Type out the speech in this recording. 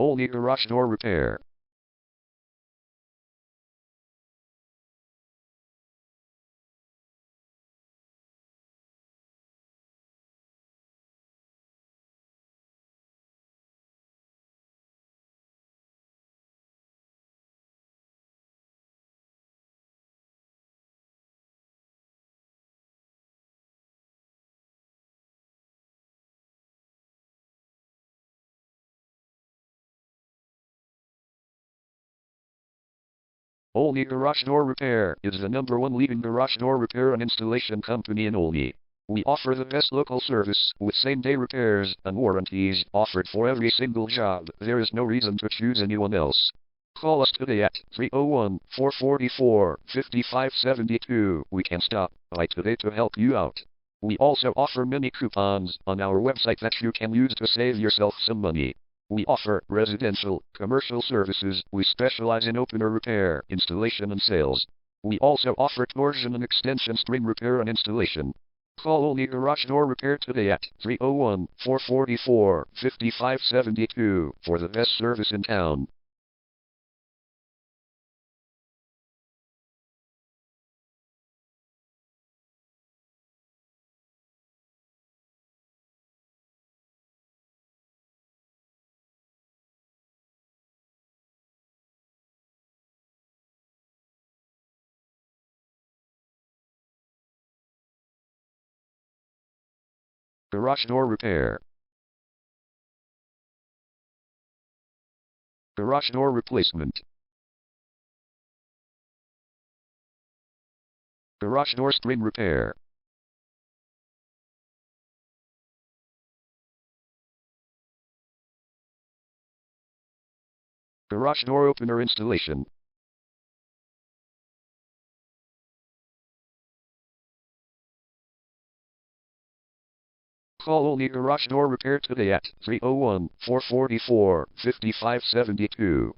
Olney garage door repair. Olney Garage Door Repair is the #1 leading garage door repair and installation company in Olney. We offer the best local service with same-day repairs and warranties offered for every single job. There is no reason to choose anyone else. Call us today at 301-444-5572. We can stop by today to help you out. We also offer many coupons on our website that you can use to save yourself some money. We offer residential, commercial services. We specialize in opener repair, installation and sales. We also offer torsion and extension string repair and installation. Call Olney Garage Door Repair today at 301-444-5572 for the best service in town. Garage door repair. Garage door replacement. Garage door string repair. Garage door opener installation. Call Olney Garage Door Repair today at 301-444-5572.